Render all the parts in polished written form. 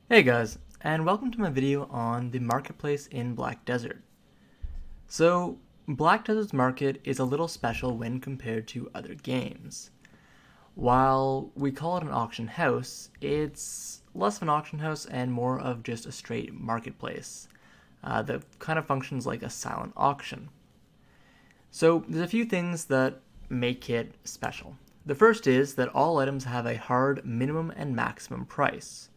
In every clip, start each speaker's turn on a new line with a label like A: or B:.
A: Hey guys, and welcome to my video on the marketplace in Black Desert. So, Black Desert's market is a little special when compared to other games. While we call it an auction house, it's less of an auction house and more of just a straight marketplace that kind of functions like a silent auction. So, there's a few things that make it special. The first is that all items have a hard minimum and maximum price.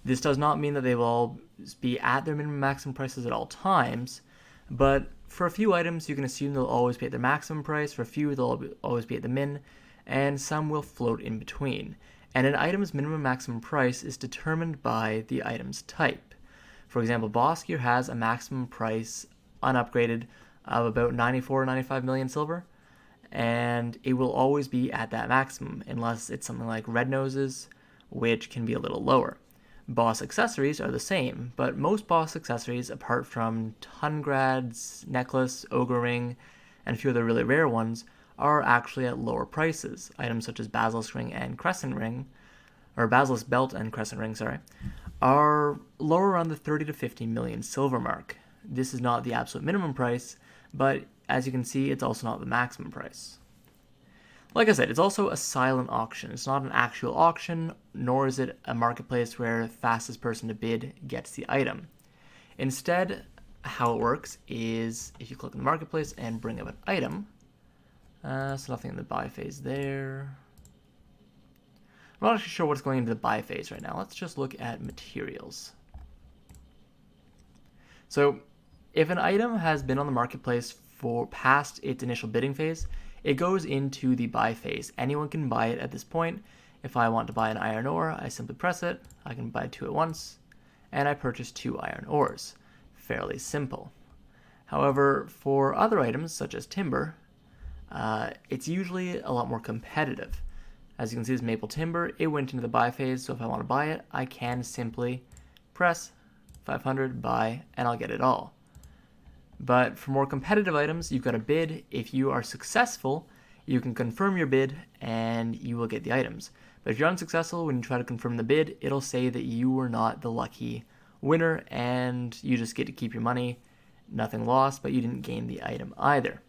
A: This does not mean that they will all be at their minimum maximum prices at all times, but for a few items you can assume they'll always be at their maximum price, for a few they'll always be at the min, and some will float in between. And an item's minimum maximum price is determined by the item's type. For example, Boss Gear has a maximum price unupgraded of about 94 or 95 million silver, and it will always be at that maximum unless it's something like Red Noses, which can be a little lower. Boss accessories are the same, but most boss accessories, apart from Tungrad's necklace, Ogre Ring, and a few other really rare ones, are actually at lower prices. Items such as Basilisk Ring and Crescent Ring, or Basilisk Belt and Crescent Ring, are lower around the 30 to 50 million silver mark. This is not the absolute minimum price, but as you can see, it's also not the maximum price. Like I said, it's also a silent auction. It's not an actual auction, nor is it a marketplace where the fastest person to bid gets the item. Instead, how it works is if you click on the marketplace and bring up an item, so nothing in the buy phase there. I'm not actually sure what's going into the buy phase right now. Let's just look at materials. So if an item has been on the marketplace for past its initial bidding phase, it goes into the buy phase. Anyone can buy it at this point. If I want to buy an iron ore, I simply press it. I can buy two at once, and I purchase 2 iron ores. Fairly simple. However, for other items, such as timber, it's usually a lot more competitive. As you can see, this maple timber, it went into the buy phase, so if I want to buy it, I can simply press 500, buy, and I'll get it all. But for more competitive items, you've got to bid. If you are successful, you can confirm your bid and you will get the items. But if you're unsuccessful, when you try to confirm the bid, it'll say that you were not the lucky winner and you just get to keep your money. Nothing lost, but you didn't gain the item either.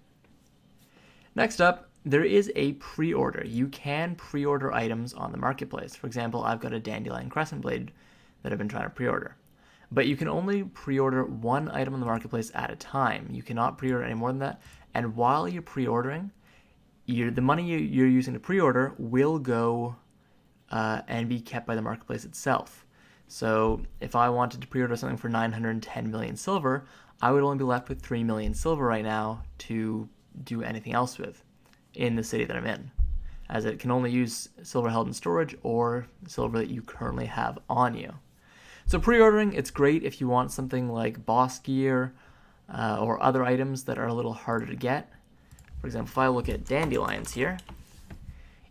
A: Next up, there is a pre-order. You can pre-order items on the marketplace. For example, I've got a Dandelion Crescent Blade that I've been trying to pre-order. But you can only pre-order one item on the marketplace at a time. You cannot pre-order any more than that. And while you're pre-ordering, the money you're using to pre-order will go and be kept by the marketplace itself. So if I wanted to pre-order something for 910 million silver, I would only be left with 3 million silver right now to do anything else with in the city that I'm in, as it can only use silver held in storage or silver that you currently have on you. So pre-ordering, it's great if you want something like Boss Gear or other items that are a little harder to get. For example, if I look at dandelions here,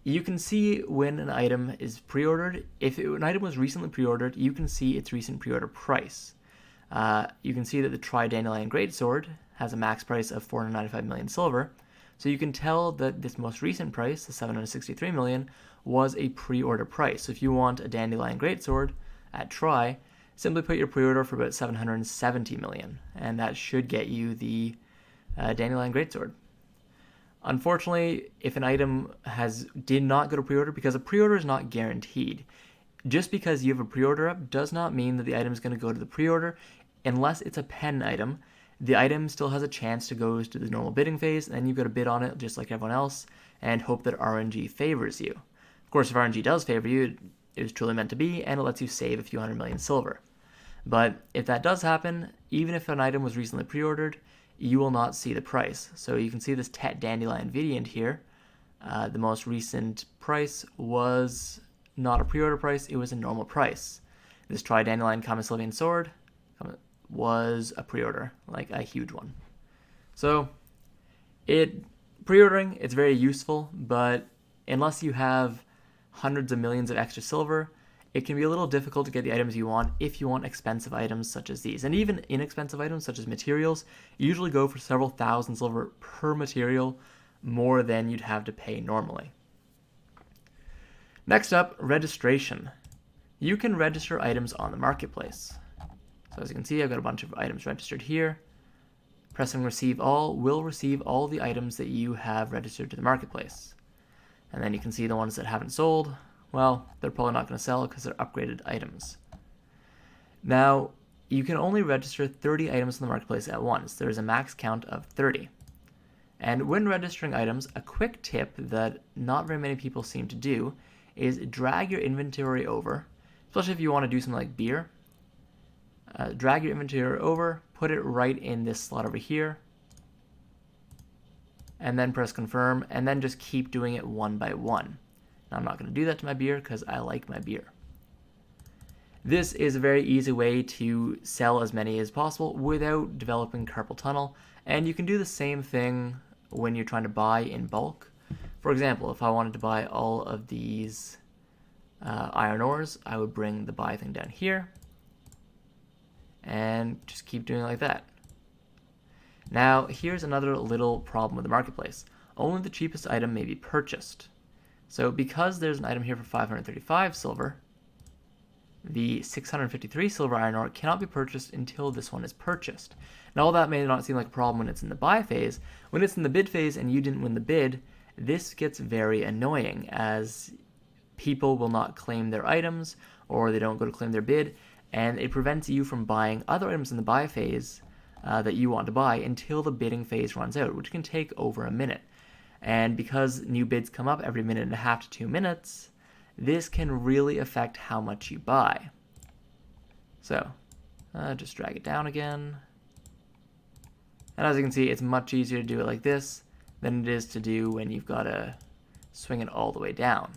A: you can see when an item is pre-ordered. If an item was recently pre-ordered, you can see its recent pre-order price. You can see that the Tri-Dandelion Greatsword has a max price of 495 million silver. So you can tell that this most recent price, the 763 million, was a pre-order price. So if you want a Dandelion Greatsword at Tri, simply put your pre-order for about 770 million, and that should get you the Dandelion Greatsword. Unfortunately, if an item did not go to pre-order, because a pre-order is not guaranteed, just because you have a pre-order up does not mean that the item is going to go to the pre-order. Unless it's a pen item, the item still has a chance to go to the normal bidding phase, and then you've got to bid on it just like everyone else and hope that RNG favors you. Of course, if RNG does favor you, it was truly meant to be, and it lets you save a few hundred million silver. But if that does happen, even if an item was recently pre-ordered, you will not see the price. So you can see this Tet Dandelion Vidiant here. The most recent price was not a pre-order price, it was a normal price. This Tri-Dandelion Common Sword was a pre-order, like a huge one. So pre-ordering, it's very useful, but unless you have hundreds of millions of extra silver, it can be a little difficult to get the items you want if you want expensive items such as these. And even inexpensive items such as materials usually go for several thousand silver per material, more than you'd have to pay normally. Next up, registration. you can register items on the marketplace. So as you can see, I've got a bunch of items registered here. Pressing receive all will receive all the items that you have registered to the marketplace. And then you can see the ones that haven't sold. Well, they're probably not going to sell because they're upgraded items. Now, you can only register 30 items in the marketplace at once. There is a max count of 30. And when registering items, a quick tip that not very many people seem to do is drag your inventory over, especially if you want to do something like beer. Drag your inventory over, put it right in this slot over here, and then press confirm, and then just keep doing it one by one. Now, I'm not going to do that to my beer because I like my beer. This is a very easy way to sell as many as possible without developing carpal tunnel, and you can do the same thing when you're trying to buy in bulk. For example, if I wanted to buy all of these iron ores, I would bring the buy thing down here and just keep doing it like that. Now, here's another little problem with the marketplace. Only the cheapest item may be purchased. So because there's an item here for 535 silver, the 653 silver iron ore cannot be purchased until this one is purchased. Now, all that may not seem like a problem when it's in the buy phase. When it's in the bid phase and you didn't win the bid, this gets very annoying as people will not claim their items or they don't go to claim their bid, and it prevents you from buying other items in the buy phase that you want to buy until the bidding phase runs out, which can take over a minute. And because new bids come up every minute and a half to 2 minutes, this can really affect how much you buy. So, just drag it down again. And as you can see, it's much easier to do it like this than it is to do when you've got to swing it all the way down.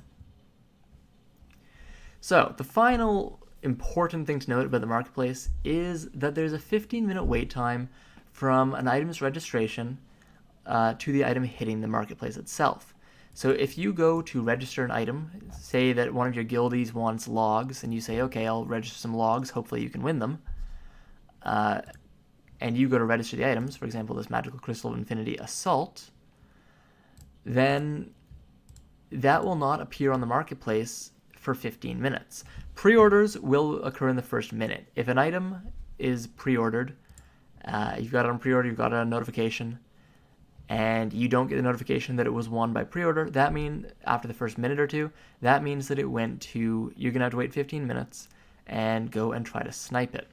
A: So, the final important thing to note about the marketplace is that there's a 15-minute wait time from an item's registration to the item hitting the marketplace itself. So if you go to register an item, say that one of your guildies wants logs, and you say, okay, I'll register some logs, hopefully you can win them, and you go to register the items, for example, this Magical Crystal of Infinity Assault, then that will not appear on the marketplace for 15 minutes. Pre-orders will occur in the first minute. If an item is pre-ordered, you've got it on pre-order, you've got a notification, and you don't get the notification that it was won by pre-order, that means after the first minute or two, that means that it went to, you're going to have to wait 15 minutes and go and try to snipe it.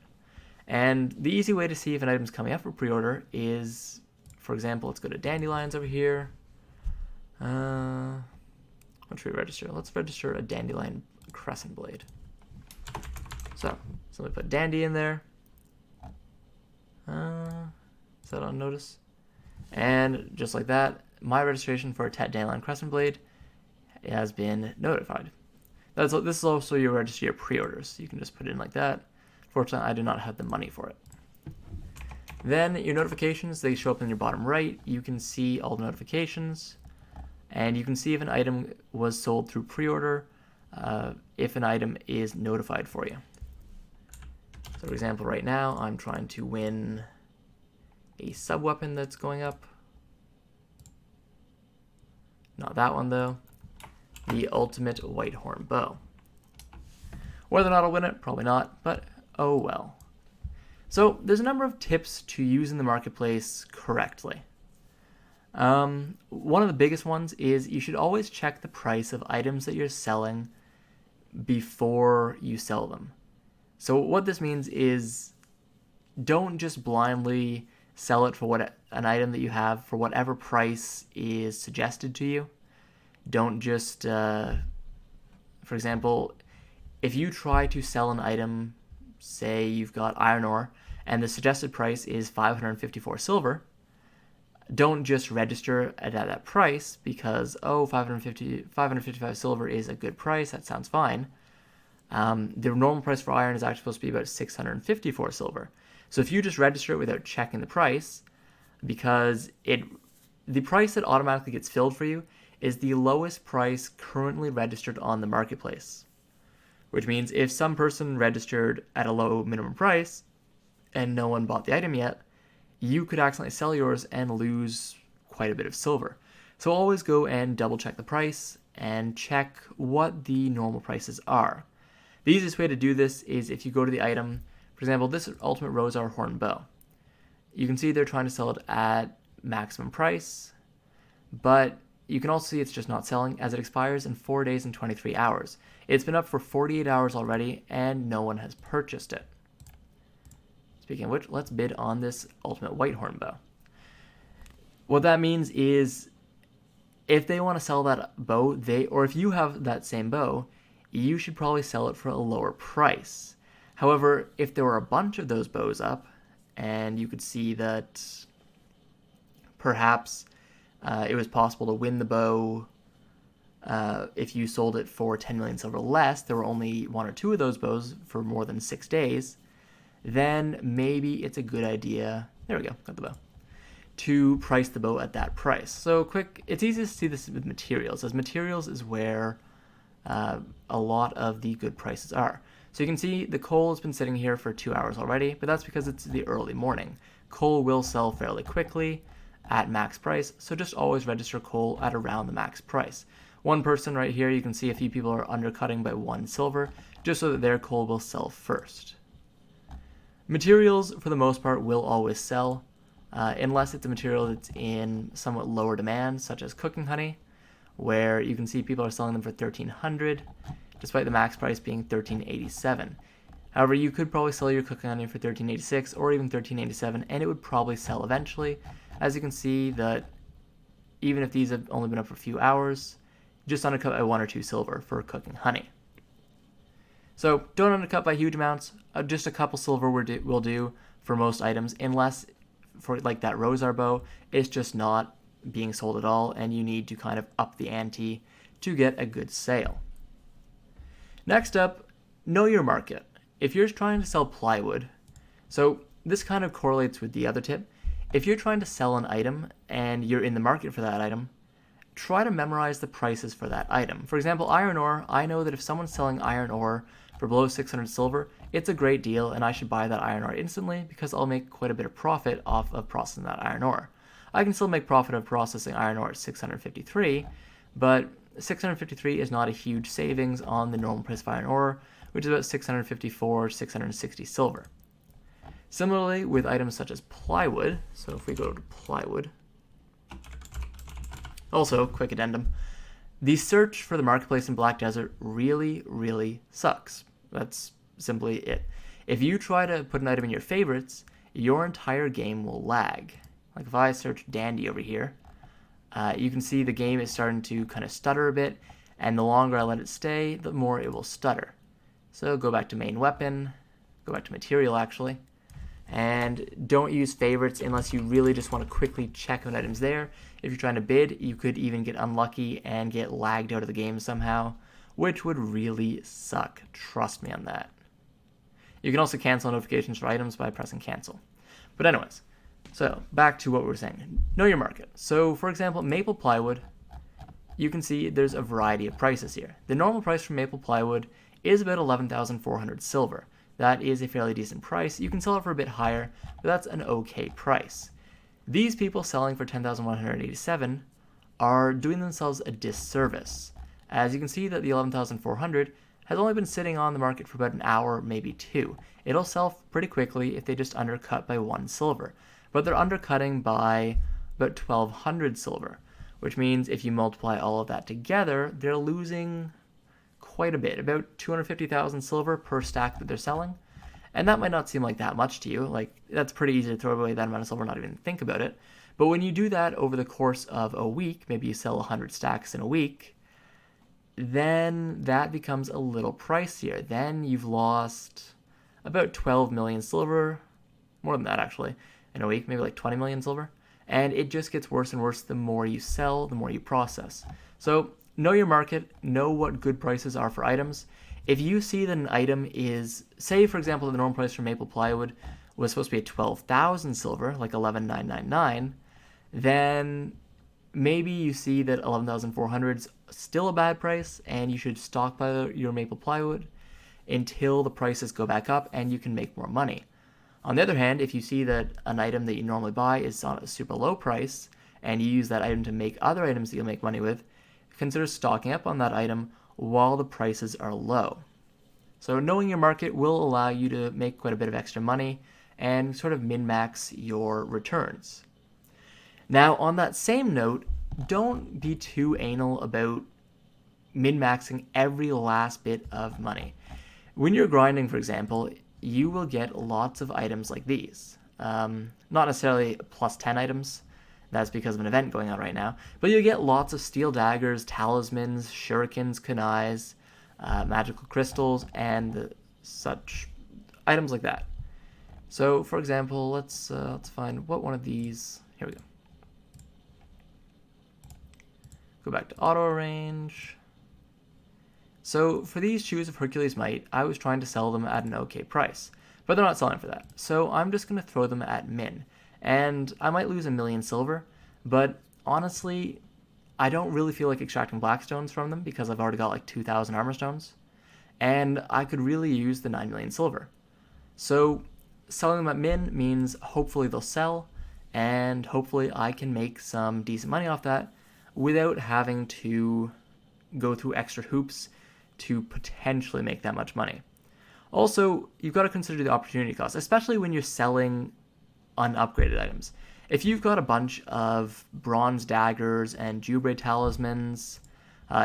A: And the easy way to see if an item's coming up for pre-order is, for example, let's go to dandelions over here. What should we register? Let's register a dandelion crescent blade. So we put dandy in there. Is that on notice? And just like that, my registration for a dandelion crescent blade has been notified. This is also your register your pre-orders. You can just put it in like that. Fortunately, I do not have the money for it. Then your notifications, they show up in your bottom right. You can see all the notifications, and you can see if an item was sold through pre-order, if an item is notified for you. So for example, right now, I'm trying to win a sub-weapon that's going up. Not that one, though. The ultimate Whitehorn bow. Whether or not I'll win it, probably not, but oh well. So there's a number of tips to use in the marketplace correctly. One of the biggest ones is you should always check the price of items that you're selling before you sell them. So what this means is don't just blindly sell it for an item that you have for whatever price is suggested to you. Don't just, for example, if you try to sell an item, say you've got iron ore, and the suggested price is 554 silver, don't just register at that price because, 555 silver is a good price, that sounds fine. The normal price for iron is actually supposed to be about 654 silver. So if you just register it without checking the price, because the price that automatically gets filled for you is the lowest price currently registered on the marketplace. Which means if some person registered at a low minimum price and no one bought the item yet, you could accidentally sell yours and lose quite a bit of silver. So always go and double check the price and check what the normal prices are. The easiest way to do this is if you go to the item, for example, this Ultimate Rosar Horn Bow. You can see they're trying to sell it at maximum price, but you can also see it's just not selling as it expires in 4 days and 23 hours. It's been up for 48 hours already and no one has purchased it. Speaking of which, let's bid on this Ultimate White Horn Bow. What that means is if they want to sell that bow, or if you have that same bow, you should probably sell it for a lower price. However, if there were a bunch of those bows up, and you could see that perhaps it was possible to win the bow if you sold it for 10 million silver less, there were only 1 or 2 of those bows for more than 6 days, then maybe it's a good idea, there we go, got the bow, to price the bow at that price. So it's easy to see this with materials, as materials is where a lot of the good prices are. So you can see the coal has been sitting here for 2 hours already, but that's because it's the early morning. Coal will sell fairly quickly at max price, so just always register coal at around the max price. One person right here, you can see a few people are undercutting by 1 silver, just so that their coal will sell first. Materials, for the most part, will always sell, unless it's a material that's in somewhat lower demand, such as cooking honey, where you can see people are selling them for 1,300, despite the max price being 1,387. However, you could probably sell your cooking honey for 1,386 or even 1,387, and it would probably sell eventually. As you can see that even if these have only been up for a few hours, just undercut by 1 or 2 silver for cooking honey. So don't undercut by huge amounts, just a couple silver will do for most items, unless for like that Rosar bow, it's just not being sold at all and you need to kind of up the ante to get a good sale. Next up, know your market. If you're trying to sell plywood, so this kind of correlates with the other tip. If you're trying to sell an item and you're in the market for that item, try to memorize the prices for that item. For example, iron ore, I know that if someone's selling iron ore for below 600 silver, it's a great deal and I should buy that iron ore instantly because I'll make quite a bit of profit off of processing that iron ore. I can still make profit of processing iron ore at 653, but 653 is not a huge savings on the normal price of iron ore, which is about 654, 660 silver. Similarly, with items such as plywood, so if we go to plywood, also, quick addendum, the search for the marketplace in Black Desert really, really sucks. That's simply it. If you try to put an item in your favorites, your entire game will lag. Like if I search Dandy over here, you can see the game is starting to kind of stutter a bit, and the longer I let it stay, the more it will stutter. So go back to main weapon, go back to material actually, and don't use favorites unless you really just want to quickly check what item's there. If you're trying to bid, you could even get unlucky and get lagged out of the game somehow, which would really suck. Trust me on that. You can also cancel notifications for items by pressing cancel. But anyways, so back to what we were saying. Know your market. So for example, maple plywood, you can see there's a variety of prices here. The normal price for maple plywood is about 11,400 silver. That is a fairly decent price. You can sell it for a bit higher, but that's an okay price. These people selling for 10,187 are doing themselves a disservice. As you can see that the 11,400 has only been sitting on the market for about an hour, maybe 2. It'll sell pretty quickly if they just undercut by 1 silver. But they're undercutting by about 1,200 silver, which means if you multiply all of that together, they're losing quite a bit, about 250,000 silver per stack that they're selling. And that might not seem like that much to you. Like, that's pretty easy to throw away that amount of silver, not even think about it. But when you do that over the course of a week, maybe you sell 100 stacks in a week, then that becomes a little pricier. Then you've lost about 12 million silver, more than that actually, in a week, maybe like 20 million silver. And it just gets worse and worse the more you sell, the more you process. So know your market, know what good prices are for items. If you see that an item is, say for example, the normal price for maple plywood was supposed to be at 12,000 silver, like 11,999, then maybe you see that 11,400 is still a bad price and you should stockpile your maple plywood until the prices go back up and you can make more money. On the other hand, if you see that an item that you normally buy is on a super low price and you use that item to make other items that you'll make money with, consider stocking up on that item while the prices are low. So knowing your market will allow you to make quite a bit of extra money and sort of min-max your returns. Now, on that same note, don't be too anal about min-maxing every last bit of money. When you're grinding, for example, you will get lots of items like these. Not necessarily plus 10 items, that's because of an event going on right now, but you'll get lots of steel daggers, talismans, shurikens, kunais, magical crystals, and such items like that. So, for example, let's find what one of these. Here we go. Go back to auto arrange. So for these shoes of Hercules Might, I was trying to sell them at an okay price, but they're not selling for that. So I'm just going to throw them at min, and I might lose 1,000,000 silver, but honestly, I don't really feel like extracting blackstones from them because I've already got like 2,000 armor stones, and I could really use the 9,000,000 silver. So selling them at min means hopefully they'll sell, and hopefully I can make some decent money off that without having to go through extra hoops to potentially make that much money. Also, you've got to consider the opportunity cost, especially when you're selling unupgraded items. If you've got a bunch of bronze daggers and Jubre talismans,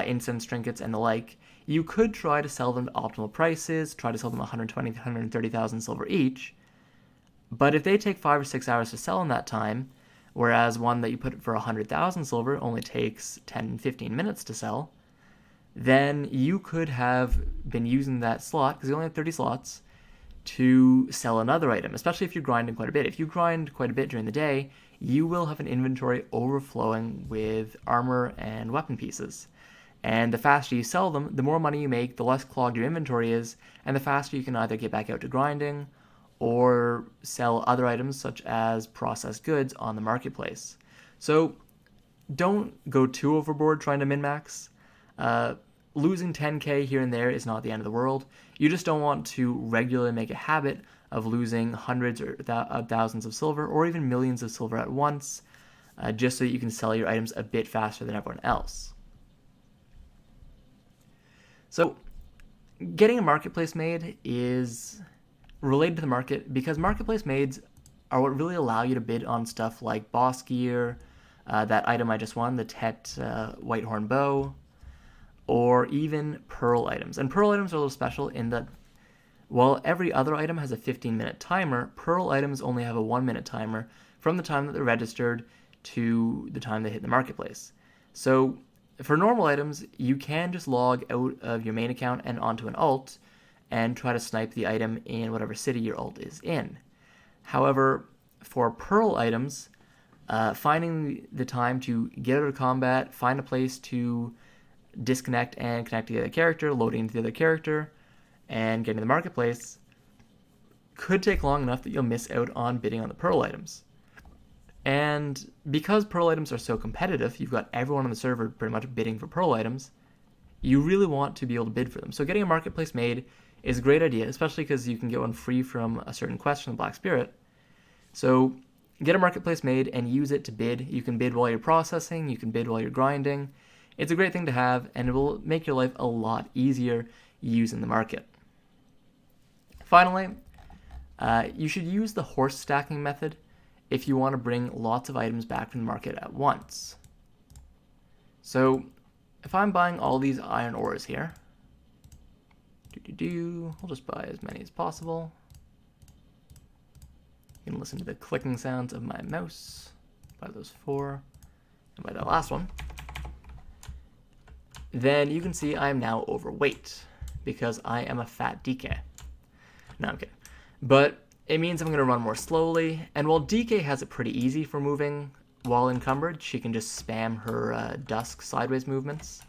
A: incense trinkets, and the like, you could try to sell them at optimal prices, try to sell them 120, 130,000 silver each. But if they take 5 or 6 hours to sell in that time, whereas one that you put for 100,000 silver only takes 10, 15 minutes to sell, then you could have been using that slot, because you only have 30 slots, to sell another item, especially if you're grinding quite a bit. If you grind quite a bit during the day, you will have an inventory overflowing with armor and weapon pieces. And the faster you sell them, the more money you make, the less clogged your inventory is, and the faster you can either get back out to grinding or sell other items such as processed goods on the marketplace. So don't go too overboard trying to min-max. Losing 10k here and there is not the end of the world. You just don't want to regularly make a habit of losing hundreds or thousands of silver or even millions of silver at once, just so that you can sell your items a bit faster than everyone else. So getting a marketplace made is related to the market because marketplace maids are what really allow you to bid on stuff like boss gear, that item I just won, the Tet Whitehorn Bow, or even pearl items. And pearl items are a little special in that while every other item has a 15-minute timer, pearl items only have a 1-minute timer from the time that they're registered to the time they hit the marketplace. So for normal items, you can just log out of your main account and onto an alt and try to snipe the item in whatever city your alt is in. However, for pearl items, finding the time to get out of combat, find a place to disconnect and connect to the other character, loading into the other character, and getting to the marketplace could take long enough that you'll miss out on bidding on the pearl items. And because pearl items are so competitive, you've got everyone on the server pretty much bidding for pearl items, you really want to be able to bid for them. So getting a marketplace made is a great idea, especially because you can get one free from a certain quest from the Black Spirit. So get a marketplace made and use it to bid. You can bid while you're processing, you can bid while you're grinding. It's a great thing to have, and it will make your life a lot easier using the market. Finally, you should use the horse stacking method if you want to bring lots of items back from the market at once. So if I'm buying all these iron ores here, I'll just buy as many as possible. You can listen to the clicking sounds of my mouse. Buy those 4, and buy that last one. Then you can see I am now overweight because I am a fat DK. No, I'm kidding. But it means I'm going to run more slowly, and while DK has it pretty easy for moving while encumbered, she can just spam her dusk sideways movements.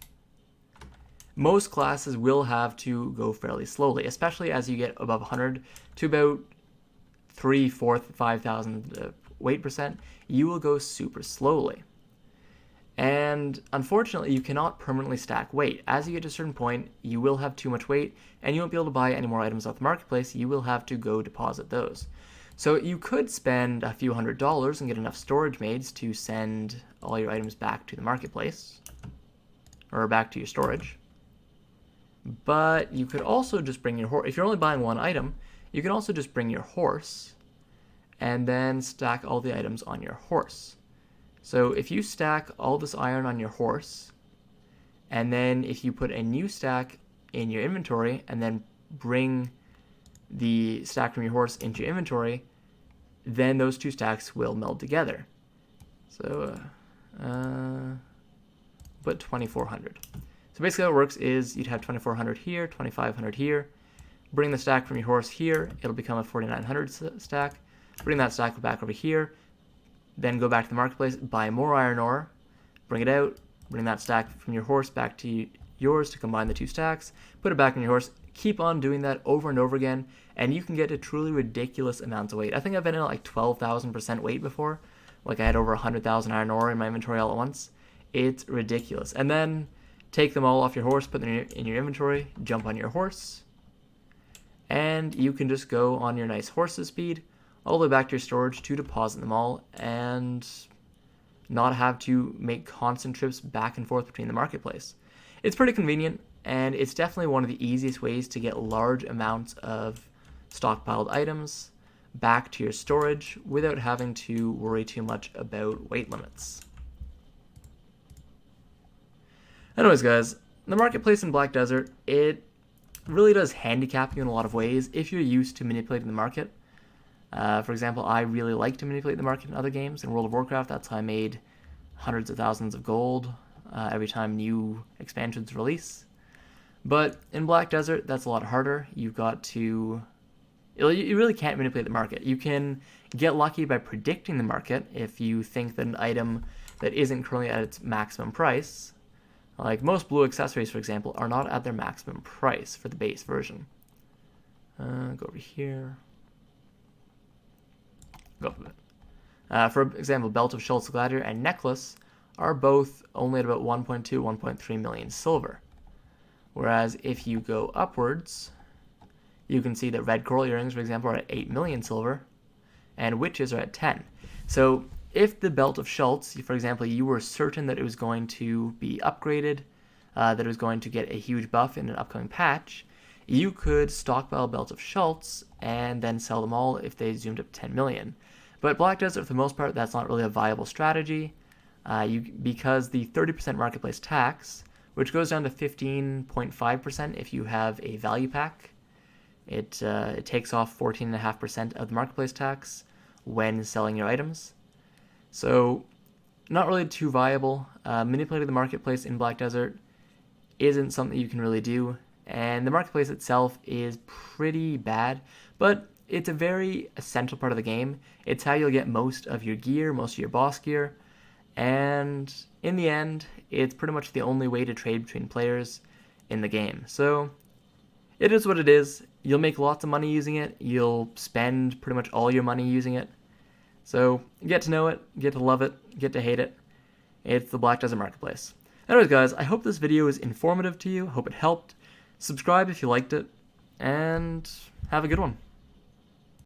A: Most classes will have to go fairly slowly, especially as you get above 100 to about 3, 4, 5,000 weight percent, you will go super slowly. And unfortunately, you cannot permanently stack weight. As you get to a certain point, you will have too much weight, and you won't be able to buy any more items off the marketplace. You will have to go deposit those. So you could spend a few $100s and get enough storage maids to send all your items back to the marketplace, or back to your storage. But you could also just bring your horse. If you're only buying one item, you can also just bring your horse and then stack all the items on your horse. So if you stack all this iron on your horse, and then if you put a new stack in your inventory and then bring the stack from your horse into your inventory, then those two stacks will meld together. So put 2400. So basically how it works is you'd have 2400 here, 2500 here. Bring the stack from your horse here, it'll become a 4900 stack. Bring that stack back over here, then go back to the marketplace, buy more iron ore, bring it out, bring that stack from your horse back to yours to combine the two stacks, put it back on your horse, keep on doing that over and over again, and you can get to truly ridiculous amounts of weight. I think I've been at like 12,000% weight before. Like I had over 100,000 iron ore in my inventory all at once. It's ridiculous. And then take them all off your horse, put them in your inventory, jump on your horse, and you can just go on your nice horse's speed all the way back to your storage to deposit them all and not have to make constant trips back and forth between the marketplace. It's pretty convenient, and it's definitely one of the easiest ways to get large amounts of stockpiled items back to your storage without having to worry too much about weight limits. Anyways, guys, the marketplace in Black Desert, it really does handicap you in a lot of ways if you're used to manipulating the market. For example, I really like to manipulate the market in other games. In World of Warcraft, that's how I made hundreds of thousands of gold every time new expansions release. But in Black Desert, that's a lot harder. You've got to... You really can't manipulate the market. You can get lucky by predicting the market if you think that an item that isn't currently at its maximum price, like most blue accessories, for example, are not at their maximum price for the base version. Go over here. Go for it. For example, Belt of Schultz Gladiator and Necklace are both only at about 1.2, 1.3 million silver. Whereas if you go upwards, you can see that red coral earrings, for example, are at 8 million silver, and witches are at 10. So if the Belt of Schultz, for example, you were certain that it was going to be upgraded, that it was going to get a huge buff in an upcoming patch, you could stockpile Belt of Schultz and then sell them all if they zoomed up 10 million. But Black Desert, for the most part, that's not really a viable strategy because the 30% marketplace tax, which goes down to 15.5% if you have a value pack, it takes off 14.5% of the marketplace tax when selling your items. So not really too viable. Manipulating the marketplace in Black Desert isn't something you can really do. And the marketplace itself is pretty bad, but it's a very essential part of the game. It's how you'll get most of your gear, most of your boss gear, and in the end, it's pretty much the only way to trade between players in the game. So it is what it is. You'll make lots of money using it. You'll spend pretty much all your money using it. So get to know it, get to love it, get to hate it. It's the Black Desert Marketplace. Anyways, guys, I hope this video was informative to you. I hope it helped. Subscribe if you liked it, and have a good one.